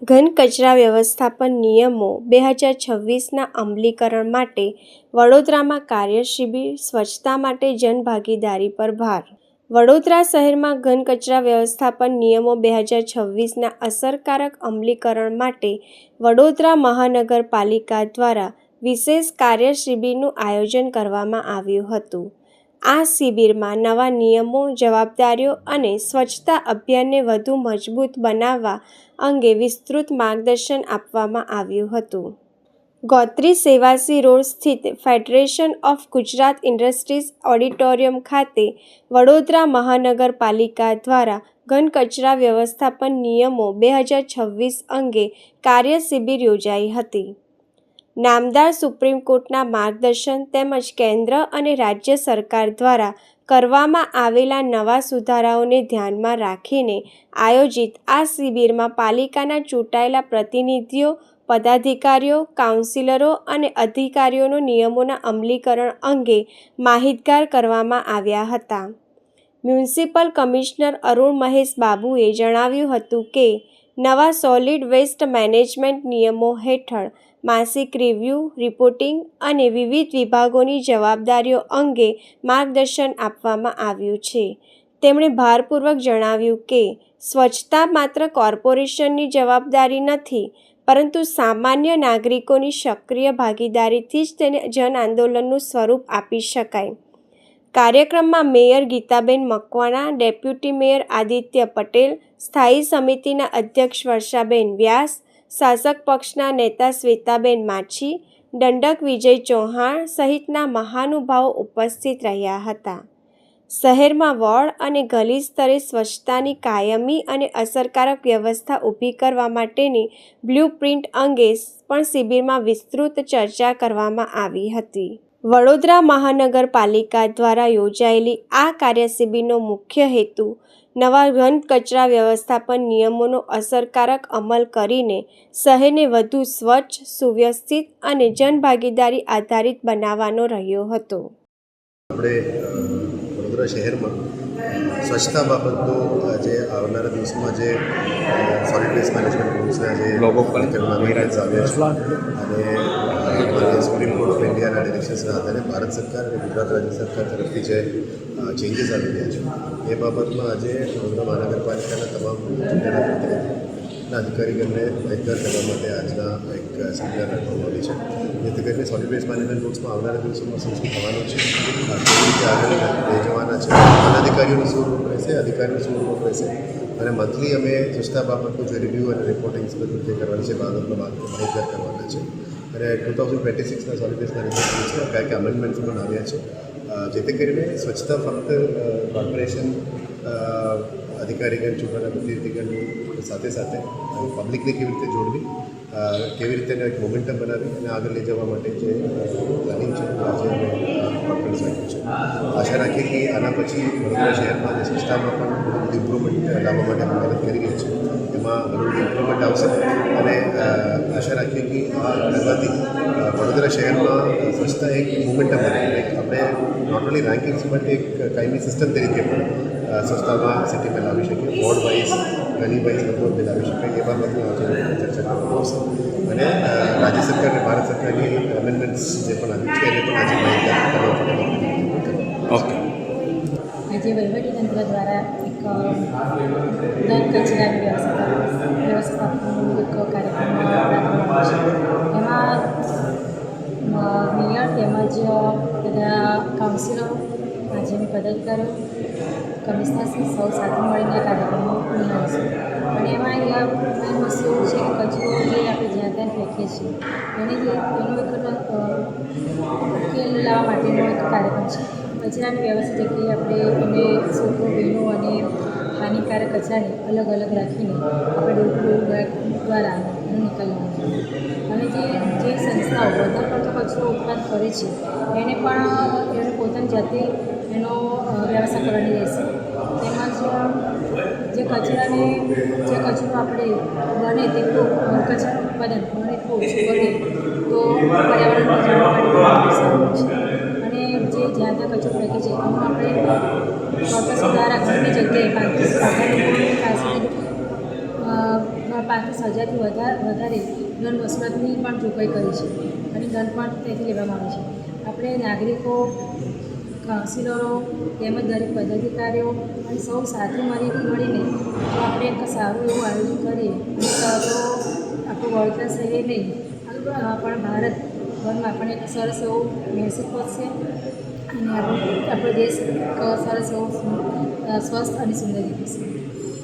ઘન કચરા વ્યવસ્થાપન નિયમો 2026ના અમલીકરણ માટે વડોદરામાં કાર્યશિબિર, સ્વચ્છતા માટે જનભાગીદારી પર ભાર. વડોદરા શહેરમાં ઘન કચરા વ્યવસ્થાપન નિયમો 2026ના અસરકારક અમલીકરણ માટે વડોદરા મહાનગરપાલિકા દ્વારા વિશેષ કાર્યશિબિરનું આયોજન કરવામાં આવ્યું હતું. આ શિબિરમાં નવા નિયમો, જવાબદારીઓ અને સ્વચ્છતા અભિયાનને વધુ મજબૂત બનાવવા અંગે વિસ્તૃત માર્ગદર્શન આપવામાં આવ્યું હતું. ગોત્રી સેવાસી રોડ સ્થિત federation of Gujarat industries auditorium ખાતે વડોદરા મહાનગરપાલિકા દ્વારા ઘન કચરા વ્યવસ્થાપન નિયમો 2026 અંગે કાર્યશિબિર યોજાઈ હતી. નામદાર સુપ્રીમ કોર્ટના માર્ગદર્શન તેમજ કેન્દ્ર અને રાજ્ય સરકાર દ્વારા કરવામાં આવેલા નવા સુધારાઓને ધ્યાનમાં રાખીને આયોજિત આ શિબિરમાં પાલિકાના ચૂંટાયેલા પ્રતિનિધિઓ, પદાધિકારીઓ, કાઉન્સિલરો અને અધિકારીઓનો નિયમોના અમલીકરણ અંગે માહિતગાર કરવામાં આવ્યા હતા. મ્યુનિસિપલ કમિશનર અરુણ મહેશ બાબુએ જણાવ્યું હતું કે નવા સોલિડ વેસ્ટ મેનેજમેન્ટ નિયમો હેઠળ માસિક રિવ્યૂ, રિપોર્ટિંગ અને વિવિધ વિભાગોની જવાબદારીઓ અંગે માર્ગદર્શન આપવામાં આવ્યું છે. તેમણે ભારપૂર્વક જણાવ્યું કે સ્વચ્છતા માત્ર કોર્પોરેશનની જવાબદારી નથી, પરંતુ સામાન્ય નાગરિકોની સક્રિય ભાગીદારીથી જ તેને જન આંદોલનનું સ્વરૂપ આપી શકાય. કાર્યક્રમમાં mayor Gitaben Makwana, deputy mayor Aditya Patel, સ્થાયી સમિતિના અધ્યક્ષ વર્ષાબેન વ્યાસ, શાસક પક્ષના નેતા શ્વેતાબેન માછી, દંડક વિજય ચૌહાણ સહિતના મહાનુભાવો ઉપસ્થિત રહ્યા હતા. શહેરમાં વોર્ડ અને ગલી સ્તરે સ્વચ્છતાની કાયમી અને અસરકારક વ્યવસ્થા ઊભી કરવા માટેની બ્લુપ્રિન્ટ અંગે પણ શિબિરમાં વિસ્તૃત ચર્ચા કરવામાં આવી હતી. વડોદરા મહાનગરપાલિકા દ્વારા યોજાયેલી આ કાર્યશિબિરનો મુખ્ય હેતુ નવા ઘન કચરા વ્યવસ્થાપન નિયમોનો અસરકારક અમલ કરીને શહેરને વધુ સ્વચ્છ, સુવ્યવસ્થિત અને જનભાગીદારી આધારિત બનાવવાનો રહ્યો હતો. આપણે વડોદરા શહેરમાં સ્વચ્છતા બાબતનો જે આવનારા દિવસોમાં જે સોલિડ વેસ્ટ મેનેજમેન્ટ રૂલ્સના જે ગાઈડલાઇન્સ આવ્યા છે અને સુપ્રીમ કોર્ટ ઓફ ઇન્ડિયાના ડિરેક્શન્સના આધારે ભારત સરકાર અને ગુજરાત રાજ્ય સરકાર તરફથી જે ચેન્જીસ આવી રહ્યા છે એ બાબતમાં આજે વડોદરા મહાનગરપાલિકાના તમામ જિલ્લાના પ્રતિનિધિના અધિકારીઓને માહિતગાર કરવા માટે આજના એક સેમિનાર રાખવામાં આવી છે. જેથી કરીને સોલિડ વેસ્ટ મેનેજમેન્ટ રૂલ્સમાં આવનારા દિવસોમાં શું શું થવાનું છે, કેવી રીતે આગળ લઈ જવાના છે, અધિકારીઓનું શું રૂપ રહેશે, અધિકારીનું શું રૂપ રહેશે અને મંથલી અમે સ્વચ્છતા બાબતનું જે રિવ્યૂ અને રિપોર્ટિંગ્સ બધું જે કરવાની છે બાબતનો માહિતગાર કરવાના છે. અને 2026ના સોલિડ વેસ્ટ મેનેજમેન્ટ રૂલ્સમાં કયા કયા અમેન્ડમેન્ટ્સ પણ આવ્યા છે, જેથી કરીને સ્વચ્છતા ફક્ત કોર્પોરેશન અધિકારીગણ, ચૂંટાયેલા પ્રતિનિધિગણની સાથે સાથે પબ્લિકને કેવી રીતે જોડવી, કેવી રીતે એક મોમેન્ટમ બનાવી અને આગળ લઈ જવા માટે જે પ્લાનિંગ છે આજે કોન્ફરન્સ રાખ્યું છે. આશા રાખીએ કે આના પછી વડોદરા શહેરમાં જે સ્વચ્છતામાં પણ બધું ઇમ્પ્રુવમેન્ટ લાવવા માટે મદદ કરી રહી છે, એમાં બધું ઇમ્પ્રુવમેન્ટ આવશે અને આશા રાખીએ કે આ કરવાથી વડોદરા શહેરમાં સ્વચ્છતા એક મોમેન્ટમ બને. આપણે નોટ ઓનલી રેન્કિંગ્સ બટ એક કાયમી સિસ્ટમ તરીકે પણ સ્વચ્છતામાં સિટીમાં લાવી શકીએ, વોર્ડ વાઇઝ, ગલી વાઇઝ બધું લાવી શકાય એ બાબતની આજે ચર્ચા કરવામાં આવશે. અને રાજ્ય સરકાર અને ભારત સરકારની અમેન્ડમેન્ટ્સ જે પણ આવી છે એને પણ આજે માહિતી ઓકે. આજે વહીવટીતંત્ર દ્વારા એક ઘન કચરાની વ્યવસ્થાપનનો એક કાર્યક્રમ રાખવામાં છે. એમાં મેયર તેમજ બધા કાઉન્સિલરો, રાજ્યની પદાધિકારીઓ, કમિશનરશ્રી સૌ સાથે મળીને કાર્યક્રમો નિહાળીશું. અને એમાં મેઇન વસ્તુ એવું છે કે કચરો જે આપણે જ્યાં ત્યાં ફેંકીએ છીએ એનો એક ઉકેલ લાવવા માટેનો એક કાર્યક્રમ છે. કચરાની વ્યવસ્થિત જગ્યાએ આપણે એને સૂકો, ભીનો અને હાનિકારક કચરાને અલગ અલગ રાખીને આપણે ડોર દ્વારા એનો નિકાલ લાવવો જોઈએ. અને જે સંસ્થાઓ વધારે પડતો કચરો ઉત્પાદન કરે છે એને પણ એને પોતાની જાતે એનો વ્યવસ્થા કરવાની રહેશે. તેમજ જે કચરો આપણે બને તેટલું કચરાનું ઉત્પાદન બને એટલું ઓછું કરે તો પર્યાવરણને જાળવવા માટે સારું છે. અને જે જ્યાં ત્યાં કચરો ફેંકે છે એનું આપણે કોર્પોરેશન દ્વારા ઘણી જગ્યાએ 35 લોકો પાસે 5 થી 1000થી વધારે દંડ વસૂલાતની પણ જોગવાઈ કરી છે અને દંડ પણ ત્યાંથી લેવામાં આવે છે. આપણે નાગરિકો, કાઉન્સિલરો તેમજ દરેક પદાધિકારીઓ અને સૌ સાથે મળીને જો આપણે એક સારું એવું આયોજન કરીએ તો આપણું વડોદરા શહેર નહીં પણ ભારતભરમાં આપણને એક સરસ એવો મેસેજ પહોંચશે અને આપણો દેશ એક સરસ એવો સ્વસ્થ અને સુંદર દેશ છે.